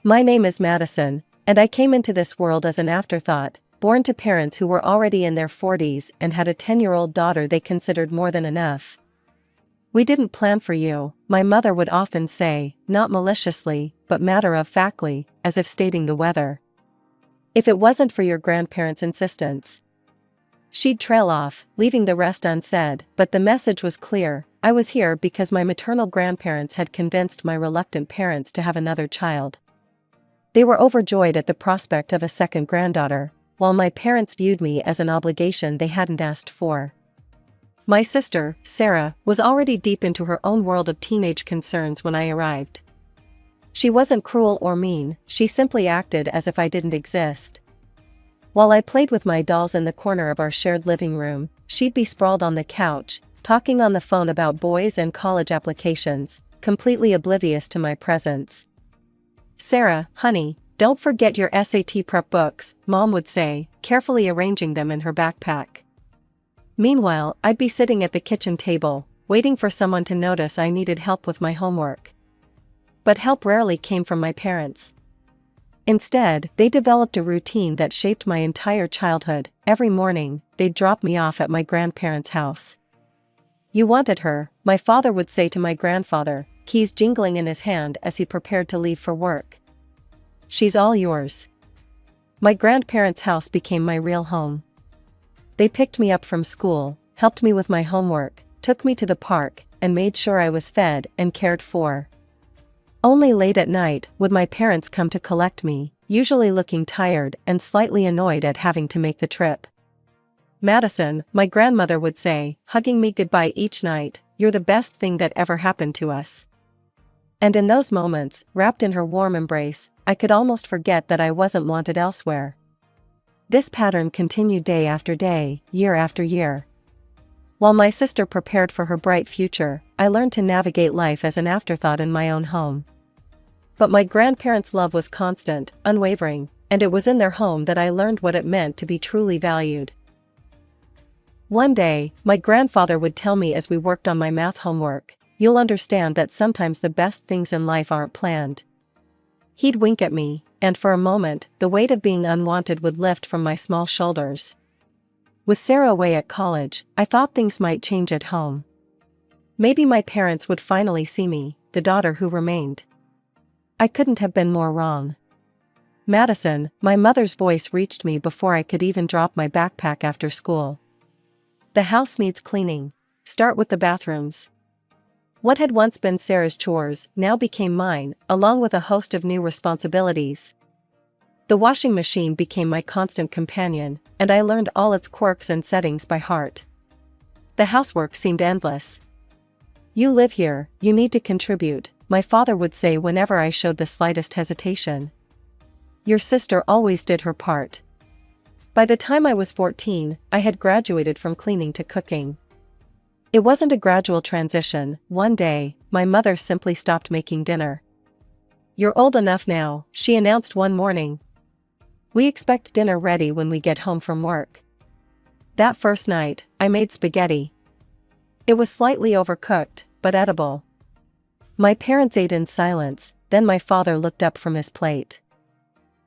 My name is Madison, and I came into this world as an afterthought, born to parents who were already in their 40s and had a 10-year-old daughter they considered more than enough. We didn't plan for you, my mother would often say, not maliciously, but matter-of-factly, as if stating the weather. If it wasn't for your grandparents' insistence. She'd trail off, leaving the rest unsaid, but the message was clear: I was here because my maternal grandparents had convinced my reluctant parents to have another child. They were overjoyed at the prospect of a second granddaughter, while my parents viewed me as an obligation they hadn't asked for. My sister, Sarah, was already deep into her own world of teenage concerns when I arrived. She wasn't cruel or mean, she simply acted as if I didn't exist. While I played with my dolls in the corner of our shared living room, she'd be sprawled on the couch, talking on the phone about boys and college applications, completely oblivious to my presence. "Sarah, honey, don't forget your SAT prep books," Mom would say, carefully arranging them in her backpack. Meanwhile, I'd be sitting at the kitchen table, waiting for someone to notice I needed help with my homework. But help rarely came from my parents. Instead, they developed a routine that shaped my entire childhood. Every morning, they'd drop me off at my grandparents' house. "You wanted her," my father would say to my grandfather, keys jingling in his hand as he prepared to leave for work. "She's all yours." My grandparents' house became my real home. They picked me up from school, helped me with my homework, took me to the park, and made sure I was fed and cared for. Only late at night would my parents come to collect me, usually looking tired and slightly annoyed at having to make the trip. "Madison," my grandmother would say, hugging me goodbye each night, "you're the best thing that ever happened to us." And in those moments, wrapped in her warm embrace, I could almost forget that I wasn't wanted elsewhere. This pattern continued day after day, year after year. While my sister prepared for her bright future, I learned to navigate life as an afterthought in my own home. But my grandparents' love was constant, unwavering, and it was in their home that I learned what it meant to be truly valued. One day, my grandfather would tell me as we worked on my math homework, "You'll understand that sometimes the best things in life aren't planned." He'd wink at me, and for a moment, the weight of being unwanted would lift from my small shoulders. With Sarah away at college, I thought things might change at home. Maybe my parents would finally see me, the daughter who remained. I couldn't have been more wrong. "Madison," my mother's voice reached me before I could even drop my backpack after school. "The house needs cleaning. Start with the bathrooms." What had once been Sarah's chores now became mine, along with a host of new responsibilities. The washing machine became my constant companion, and I learned all its quirks and settings by heart. The housework seemed endless. "You live here, you need to contribute," my father would say whenever I showed the slightest hesitation. "Your sister always did her part." By the time I was 14, I had graduated from cleaning to cooking. It wasn't a gradual transition. One day, my mother simply stopped making dinner. "You're old enough now," she announced one morning. "We expect dinner ready when we get home from work." That first night, I made spaghetti. It was slightly overcooked, but edible. My parents ate in silence, then my father looked up from his plate.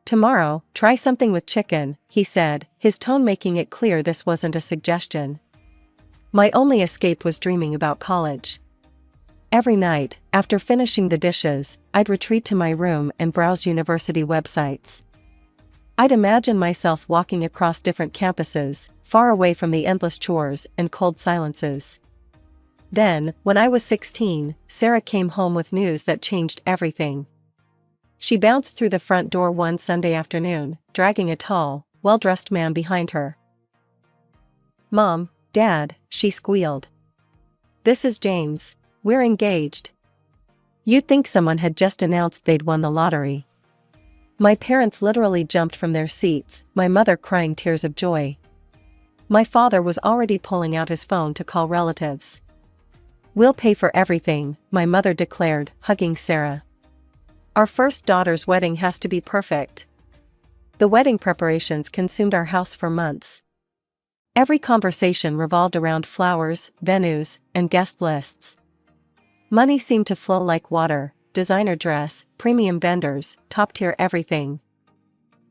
"Tomorrow, try something with chicken," he said, his tone making it clear this wasn't a suggestion. My only escape was dreaming about college. Every night, after finishing the dishes, I'd retreat to my room and browse university websites. I'd imagine myself walking across different campuses, far away from the endless chores and cold silences. Then, when I was 16, Sarah came home with news that changed everything. She bounced through the front door one Sunday afternoon, dragging a tall, well-dressed man behind her. "Mom, Dad," she squealed. "This is James. We're engaged." You'd think someone had just announced they'd won the lottery. My parents literally jumped from their seats, my mother crying tears of joy. My father was already pulling out his phone to call relatives. "We'll pay for everything," my mother declared, hugging Sarah. "Our first daughter's wedding has to be perfect." The wedding preparations consumed our house for months. Every conversation revolved around flowers, venues, and guest lists. Money seemed to flow like water, designer dress, premium vendors, top-tier everything.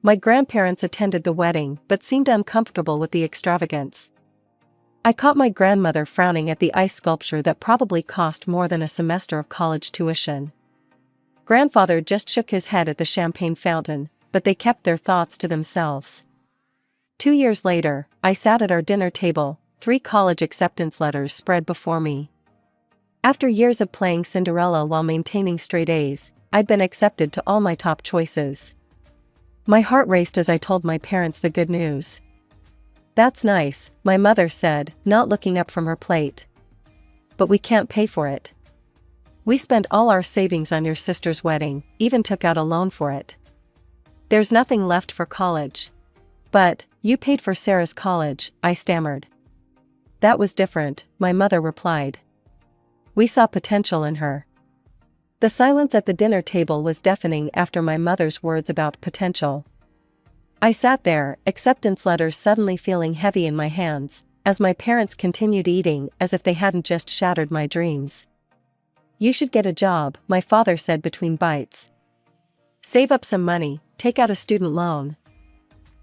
My grandparents attended the wedding but seemed uncomfortable with the extravagance. I caught my grandmother frowning at the ice sculpture that probably cost more than a semester of college tuition. Grandfather just shook his head at the champagne fountain, but they kept their thoughts to themselves. 2 years later, I sat at our dinner table, 3 college acceptance letters spread before me. After years of playing Cinderella while maintaining straight A's, I'd been accepted to all my top choices. My heart raced as I told my parents the good news. "That's nice," my mother said, not looking up from her plate. "But we can't pay for it. We spent all our savings on your sister's wedding, even took out a loan for it. There's nothing left for college." "But, you paid for Sarah's college," I stammered. "That was different," my mother replied. "We saw potential in her." The silence at the dinner table was deafening after my mother's words about potential. I sat there, acceptance letters suddenly feeling heavy in my hands, as my parents continued eating as if they hadn't just shattered my dreams. "You should get a job," my father said between bites. "Save up some money, take out a student loan.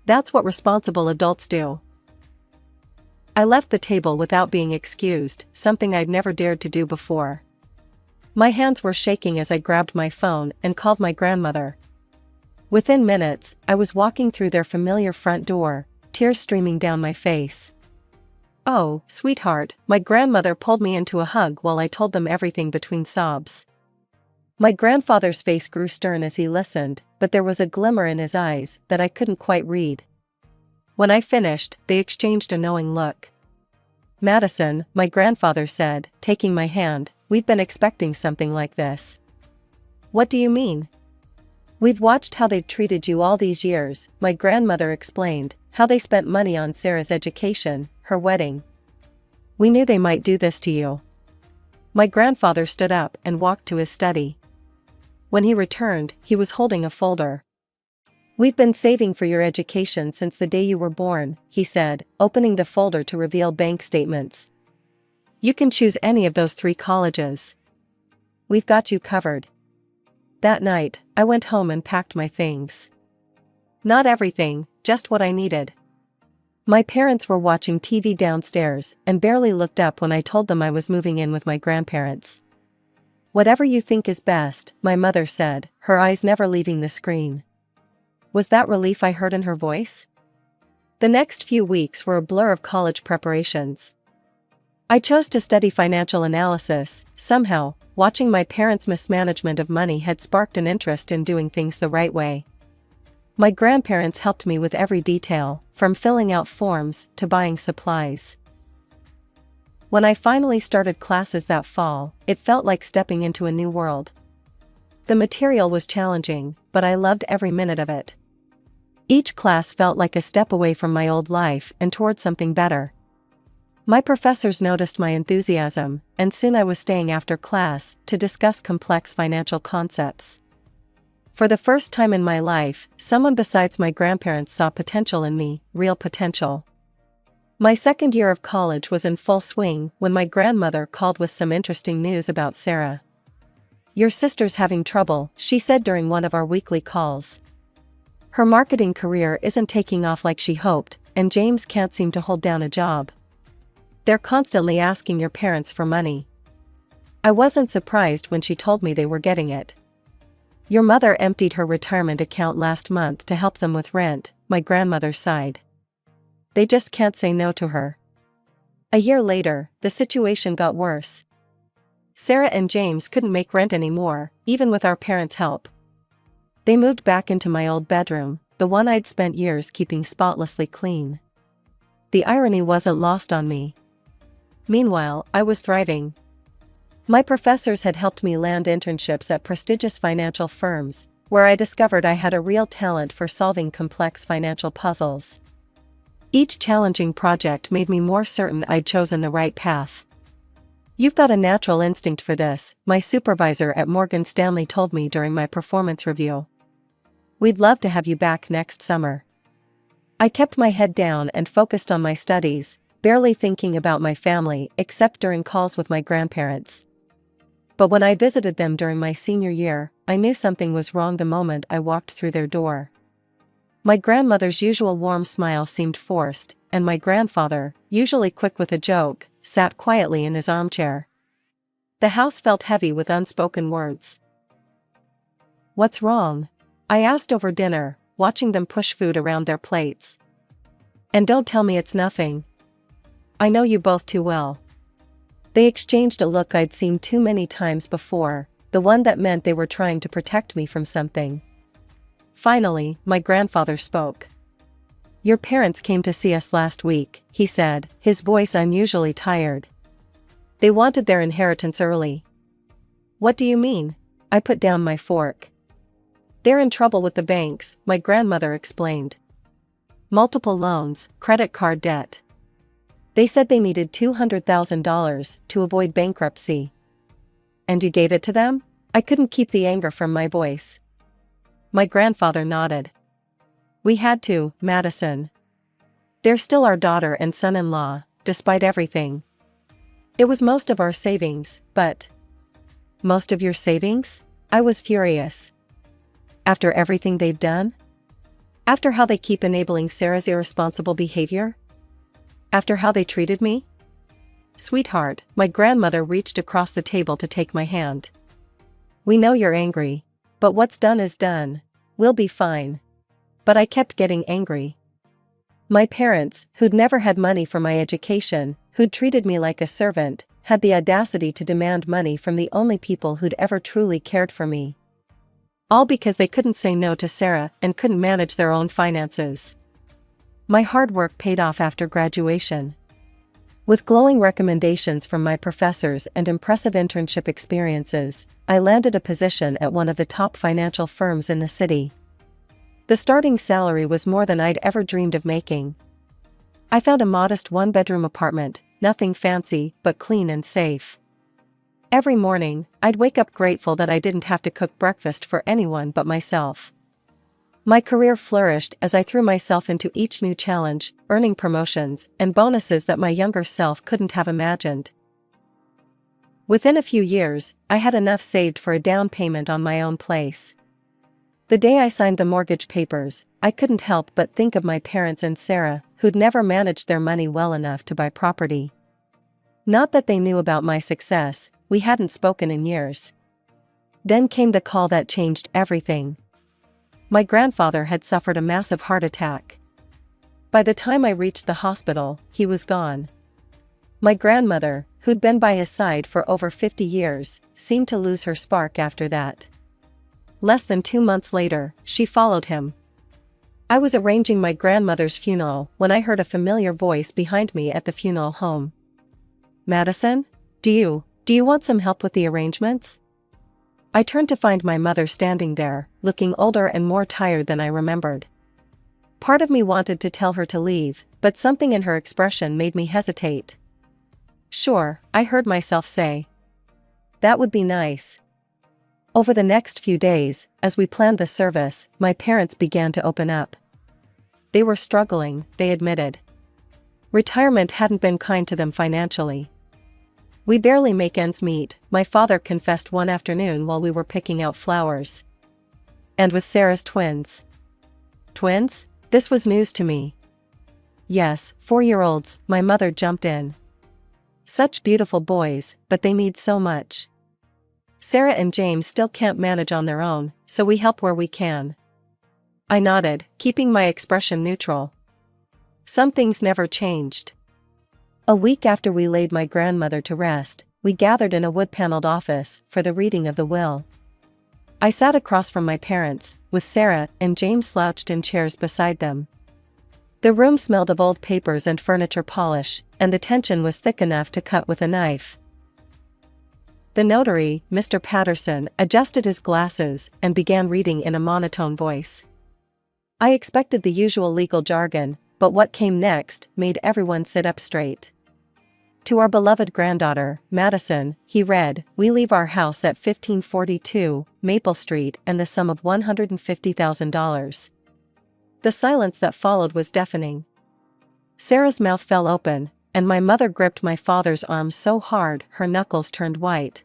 That's what responsible adults do." I left the table without being excused, something I'd never dared to do before. My hands were shaking as I grabbed my phone and called my grandmother. Within minutes, I was walking through their familiar front door, tears streaming down my face. "Oh, sweetheart," my grandmother pulled me into a hug while I told them everything between sobs. My grandfather's face grew stern as he listened, but there was a glimmer in his eyes that I couldn't quite read. When I finished, they exchanged a knowing look. "Madison," my grandfather said, taking my hand, "we'd been expecting something like this." "What do you mean?" "We've watched how they've treated you all these years," my grandmother explained, "how they spent money on Sarah's education, her wedding. We knew they might do this to you." My grandfather stood up and walked to his study. When he returned, he was holding a folder. "We've been saving for your education since the day you were born," he said, opening the folder to reveal bank statements. "You can choose any of those 3 colleges. We've got you covered." That night, I went home and packed my things. Not everything, just what I needed. My parents were watching TV downstairs and barely looked up when I told them I was moving in with my grandparents. "Whatever you think is best," my mother said, her eyes never leaving the screen. Was that relief I heard in her voice? The next few weeks were a blur of college preparations. I chose to study financial analysis. Somehow, watching my parents' mismanagement of money had sparked an interest in doing things the right way. My grandparents helped me with every detail, from filling out forms to buying supplies. When I finally started classes that fall, it felt like stepping into a new world. The material was challenging, but I loved every minute of it. Each class felt like a step away from my old life and toward something better. My professors noticed my enthusiasm, and soon I was staying after class to discuss complex financial concepts. For the first time in my life, someone besides my grandparents saw potential in me, real potential. My second year of college was in full swing when my grandmother called with some interesting news about Sarah. "Your sister's having trouble," she said during one of our weekly calls. "Her marketing career isn't taking off like she hoped, and James can't seem to hold down a job. They're constantly asking your parents for money." I wasn't surprised when she told me they were getting it. "Your mother emptied her retirement account last month to help them with rent," my grandmother sighed. "They just can't say no to her." A year later, the situation got worse. Sarah and James couldn't make rent anymore, even with our parents' help. They moved back into my old bedroom, the one I'd spent years keeping spotlessly clean. The irony wasn't lost on me. Meanwhile, I was thriving. My professors had helped me land internships at prestigious financial firms, where I discovered I had a real talent for solving complex financial puzzles. Each challenging project made me more certain I'd chosen the right path. "You've got a natural instinct for this," my supervisor at Morgan Stanley told me during my performance review. "We'd love to have you back next summer." I kept my head down and focused on my studies, barely thinking about my family except during calls with my grandparents. But when I visited them during my senior year, I knew something was wrong the moment I walked through their door. My grandmother's usual warm smile seemed forced, and my grandfather, usually quick with a joke, sat quietly in his armchair. The house felt heavy with unspoken words. "What's wrong?" I asked over dinner, watching them push food around their plates. "And don't tell me it's nothing. I know you both too well." They exchanged a look I'd seen too many times before, the one that meant they were trying to protect me from something. Finally, my grandfather spoke. "Your parents came to see us last week," he said, his voice unusually tired. "They wanted their inheritance early." "What do you mean?" I put down my fork. "They're in trouble with the banks," my grandmother explained. "Multiple loans, credit card debt. They said they needed $200,000 to avoid bankruptcy." "And you gave it to them?" I couldn't keep the anger from my voice. My grandfather nodded. "We had to, Madison. They're still our daughter and son-in-law, despite everything. It was most of our savings, but..." "Most of your savings?" I was furious. "After everything they've done? After how they keep enabling Sarah's irresponsible behavior? After how they treated me?" "Sweetheart," my grandmother reached across the table to take my hand. "We know you're angry. But what's done is done. We'll be fine." But I kept getting angry. My parents, who'd never had money for my education, who'd treated me like a servant, had the audacity to demand money from the only people who'd ever truly cared for me. All because they couldn't say no to Sarah and couldn't manage their own finances. My hard work paid off after graduation. With glowing recommendations from my professors and impressive internship experiences, I landed a position at one of the top financial firms in the city. The starting salary was more than I'd ever dreamed of making. I found a modest one-bedroom apartment, nothing fancy but clean and safe. Every morning, I'd wake up grateful that I didn't have to cook breakfast for anyone but myself. My career flourished as I threw myself into each new challenge, earning promotions and bonuses that my younger self couldn't have imagined. Within a few years, I had enough saved for a down payment on my own place. The day I signed the mortgage papers, I couldn't help but think of my parents and Sarah, who'd never managed their money well enough to buy property. Not that they knew about my success, we hadn't spoken in years. Then came the call that changed everything. My grandfather had suffered a massive heart attack. By the time I reached the hospital, he was gone. My grandmother, who'd been by his side for over 50 years, seemed to lose her spark after that. Less than 2 months later, she followed him. I was arranging my grandmother's funeral when I heard a familiar voice behind me at the funeral home. "Madison? Do you want some help with the arrangements?" I turned to find my mother standing there, looking older and more tired than I remembered. Part of me wanted to tell her to leave, but something in her expression made me hesitate. "Sure," I heard myself say. "That would be nice." Over the next few days, as we planned the service, my parents began to open up. They were struggling, they admitted. Retirement hadn't been kind to them financially. "We barely make ends meet," my father confessed one afternoon while we were picking out flowers. "And with Sarah's twins." "Twins?" This was news to me. "Yes, 4-year-olds, my mother jumped in. "Such beautiful boys, but they need so much. Sarah and James still can't manage on their own, so we help where we can." I nodded, keeping my expression neutral. Some things never changed. A week after we laid my grandmother to rest, we gathered in a wood-paneled office for the reading of the will. I sat across from my parents, with Sarah and James slouched in chairs beside them. The room smelled of old papers and furniture polish, and the tension was thick enough to cut with a knife. The notary, Mr. Patterson, adjusted his glasses and began reading in a monotone voice. I expected the usual legal jargon, but what came next made everyone sit up straight. "To our beloved granddaughter, Madison," he read, "we leave our house at 1542 Maple Street and the sum of $150,000. The silence that followed was deafening. Sarah's mouth fell open, and my mother gripped my father's arm so hard her knuckles turned white.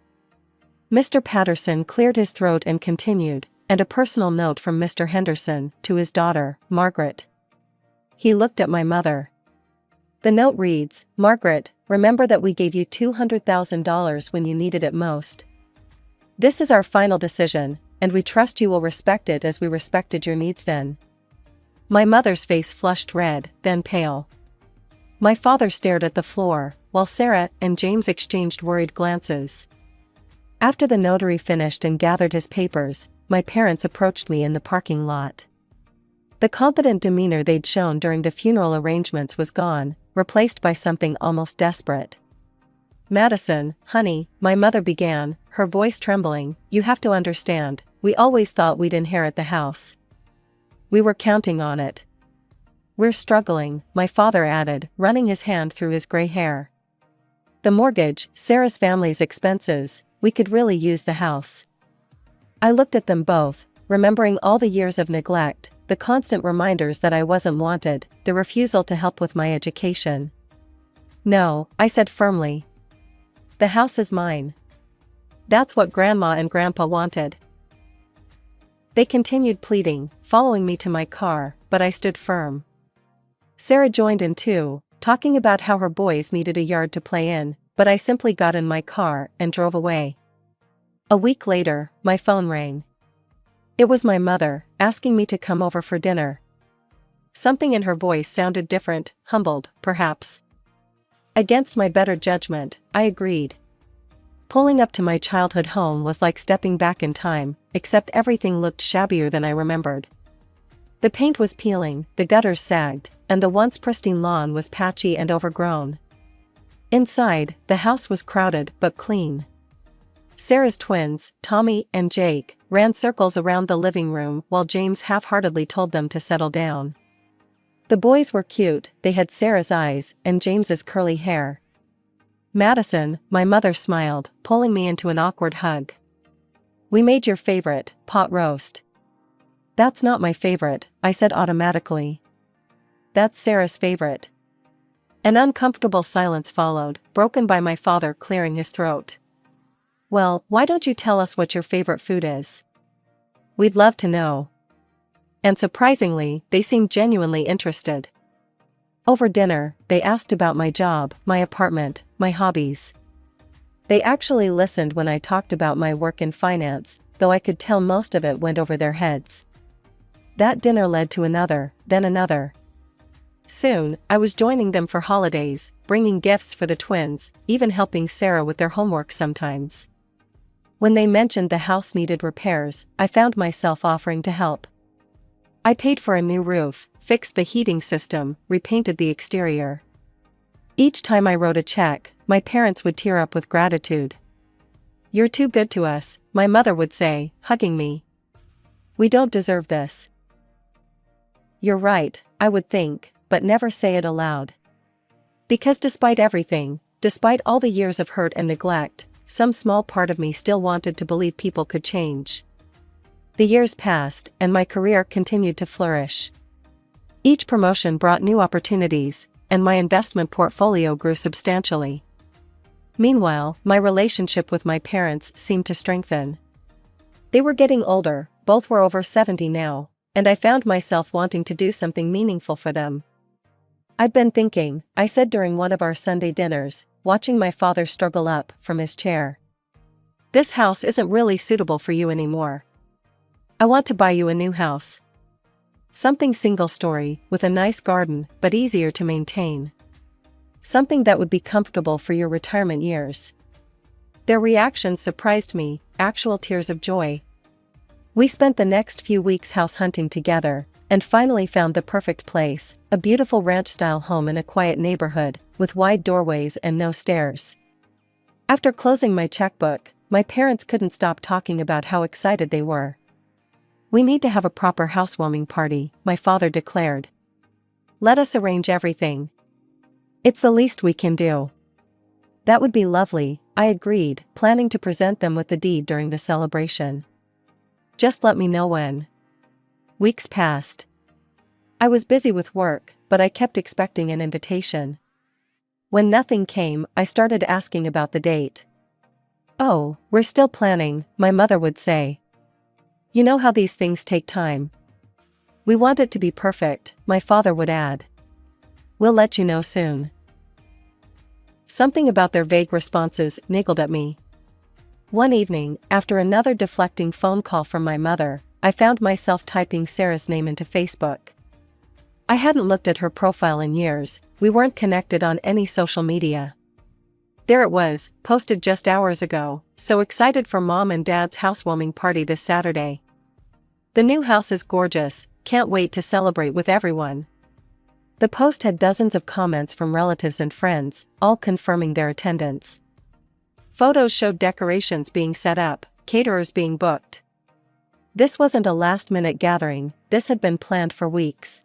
Mr. Patterson cleared his throat and continued, and a personal note from Mr. Henderson to his daughter, Margaret. He looked at my mother. The note reads, "Margaret, remember that we gave you $200,000 when you needed it most. This is our final decision, and we trust you will respect it as we respected your needs then." My mother's face flushed red, then pale. My father stared at the floor, while Sarah and James exchanged worried glances. After the notary finished and gathered his papers, my parents approached me in the parking lot. The confident demeanor they'd shown during the funeral arrangements was gone, replaced by something almost desperate. "Madison, honey," my mother began, her voice trembling, "you have to understand, we always thought we'd inherit the house. We were counting on it. We're struggling," my father added, running his hand through his gray hair. "The mortgage, Sarah's family's expenses, we could really use the house." I looked at them both, remembering all the years of neglect, the constant reminders that I wasn't wanted, the refusal to help with my education. "No," I said firmly. "The house is mine. That's what Grandma and Grandpa wanted." They continued pleading, following me to my car, but I stood firm. Sarah joined in too, talking about how her boys needed a yard to play in, but I simply got in my car and drove away. A week later, my phone rang. It was my mother, asking me to come over for dinner. Something in her voice sounded different, humbled, perhaps. Against my better judgment, I agreed. Pulling up to my childhood home was like stepping back in time, except everything looked shabbier than I remembered. The paint was peeling, the gutters sagged, and the once pristine lawn was patchy and overgrown. Inside, the house was crowded but clean. Sarah's twins, Tommy and Jake, ran circles around the living room while James half-heartedly told them to settle down. The boys were cute, they had Sarah's eyes and James's curly hair. "Madison," my mother smiled, pulling me into an awkward hug. "We made your favorite, pot roast." "That's not my favorite," I said automatically. "That's Sarah's favorite." An uncomfortable silence followed, broken by my father clearing his throat. "Well, why don't you tell us what your favorite food is? We'd love to know." And surprisingly, they seemed genuinely interested. Over dinner, they asked about my job, my apartment, my hobbies. They actually listened when I talked about my work in finance, though I could tell most of it went over their heads. That dinner led to another, then another. Soon, I was joining them for holidays, bringing gifts for the twins, even helping Sarah with their homework sometimes. When they mentioned the house needed repairs, I found myself offering to help. I paid for a new roof, fixed the heating system, repainted the exterior. Each time I wrote a check, my parents would tear up with gratitude. "You're too good to us," my mother would say, hugging me. "We don't deserve this." You're right, I would think, but never say it aloud. Because despite everything, despite all the years of hurt and neglect, some small part of me still wanted to believe people could change. The years passed, and my career continued to flourish. Each promotion brought new opportunities, and my investment portfolio grew substantially. Meanwhile, my relationship with my parents seemed to strengthen. They were getting older, both were over 70 now, and I found myself wanting to do something meaningful for them. "I'd been thinking," I said during one of our Sunday dinners, watching my father struggle up from his chair. "This house isn't really suitable for you anymore. I want to buy you a new house. Something single-story, with a nice garden, but easier to maintain. Something that would be comfortable for your retirement years." Their reactions surprised me, actual tears of joy. We spent the next few weeks house hunting together, and finally found the perfect place, a beautiful ranch-style home in a quiet neighborhood, with wide doorways and no stairs. After closing my checkbook, my parents couldn't stop talking about how excited they were. "We need to have a proper housewarming party," my father declared. "Let us arrange everything. It's the least we can do." "That would be lovely," I agreed, planning to present them with the deed during the celebration. "Just let me know when." Weeks passed. I was busy with work, but I kept expecting an invitation. When nothing came, I started asking about the date. Oh, we're still planning, my mother would say. You know how these things take time. We want it to be perfect, my father would add. We'll let you know soon. Something about their vague responses niggled at me. One evening, after another deflecting phone call from my mother, I found myself typing Sarah's name into Facebook. I hadn't looked at her profile in years, we weren't connected on any social media. There it was, posted just hours ago, so excited for Mom and Dad's housewarming party this Saturday. The new house is gorgeous, can't wait to celebrate with everyone. The post had dozens of comments from relatives and friends, all confirming their attendance. Photos showed decorations being set up, caterers being booked. This wasn't a last-minute gathering, this had been planned for weeks.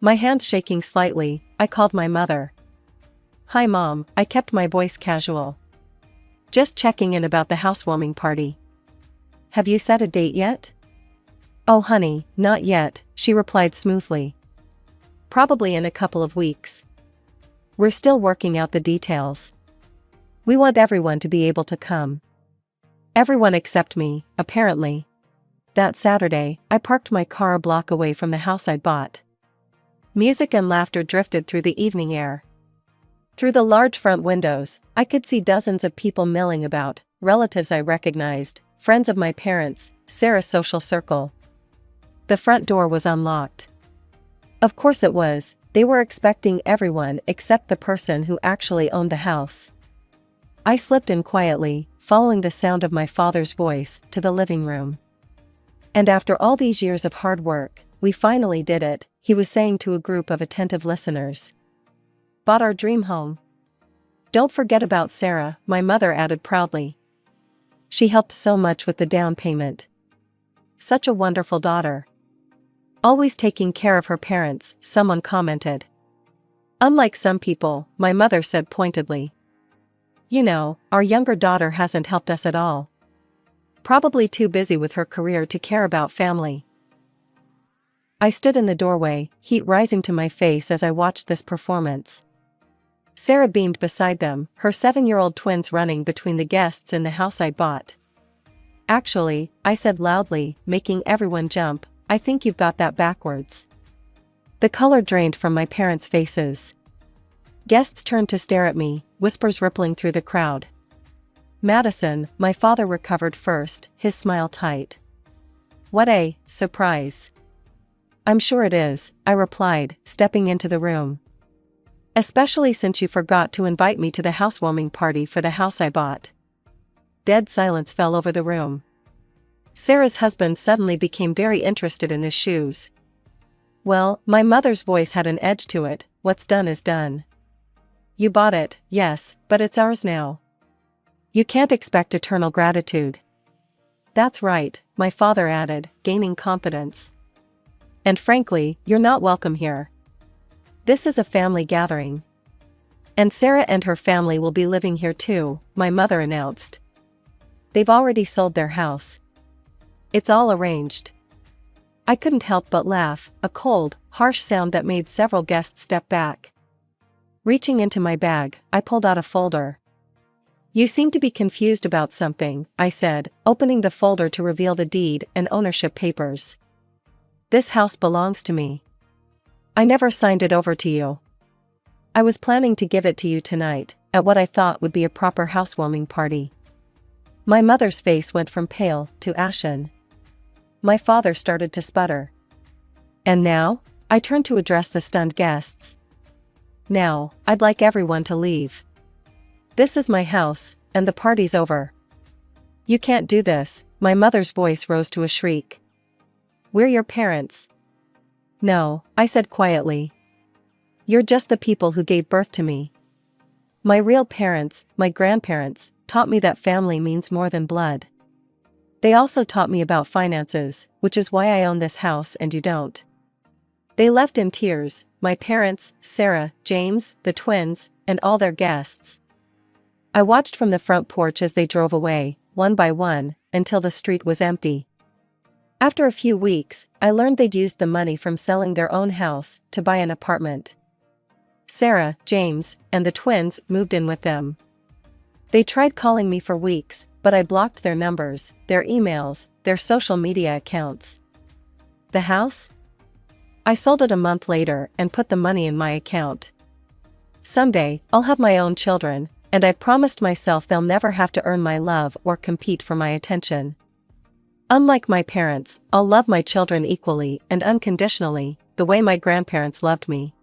My hands shaking slightly, I called my mother. Hi Mom, I kept my voice casual. Just checking in about the housewarming party. Have you set a date yet? Oh honey, not yet, she replied smoothly. Probably in a couple of weeks. We're still working out the details. We want everyone to be able to come. Everyone except me, apparently. That Saturday, I parked my car a block away from the house I'd bought. Music and laughter drifted through the evening air. Through the large front windows, I could see dozens of people milling about, relatives I recognized, friends of my parents, Sarah's social circle. The front door was unlocked. Of course it was, they were expecting everyone except the person who actually owned the house. I slipped in quietly, following the sound of my father's voice, to the living room. And after all these years of hard work, we finally did it, he was saying to a group of attentive listeners. Bought our dream home. Don't forget about Sarah, my mother added proudly. She helped so much with the down payment. Such a wonderful daughter. Always taking care of her parents, someone commented. Unlike some people, my mother said pointedly. You know, our younger daughter hasn't helped us at all. Probably too busy with her career to care about family. I stood in the doorway, heat rising to my face as I watched this performance. Sarah beamed beside them, her 7-year-old twins running between the guests in the house I'd bought. Actually, I said loudly, making everyone jump, I think you've got that backwards. The color drained from my parents' faces. Guests turned to stare at me, whispers rippling through the crowd. Madison, my father recovered first, his smile tight. What a surprise. I'm sure it is, I replied, stepping into the room. Especially since you forgot to invite me to the housewarming party for the house I bought. Dead silence fell over the room. Sarah's husband suddenly became very interested in his shoes. Well, my mother's voice had an edge to it, what's done is done. You bought it, yes, but it's ours now. You can't expect eternal gratitude. That's right, my father added, gaining confidence. And frankly, you're not welcome here. This is a family gathering. And Sarah and her family will be living here too, my mother announced. They've already sold their house. It's all arranged. I couldn't help but laugh, a cold, harsh sound that made several guests step back. Reaching into my bag, I pulled out a folder. You seem to be confused about something, I said, opening the folder to reveal the deed and ownership papers. This house belongs to me. I never signed it over to you. I was planning to give it to you tonight, at what I thought would be a proper housewarming party. My mother's face went from pale to ashen. My father started to sputter. And now? I turned to address the stunned guests. Now, I'd like everyone to leave. This is my house, and the party's over. You can't do this, my mother's voice rose to a shriek. We're your parents. No, I said quietly. You're just the people who gave birth to me. My real parents, my grandparents, taught me that family means more than blood. They also taught me about finances, which is why I own this house and you don't. They left in tears, my parents, Sarah, James, the twins, and all their guests. I watched from the front porch as they drove away, one by one, until the street was empty. After a few weeks, I learned they'd used the money from selling their own house to buy an apartment. Sarah, James, and the twins moved in with them. They tried calling me for weeks, but I blocked their numbers, their emails, their social media accounts. The house? I sold it a month later and put the money in my account. Someday, I'll have my own children, and I promised myself they'll never have to earn my love or compete for my attention. Unlike my parents, I'll love my children equally and unconditionally, the way my grandparents loved me.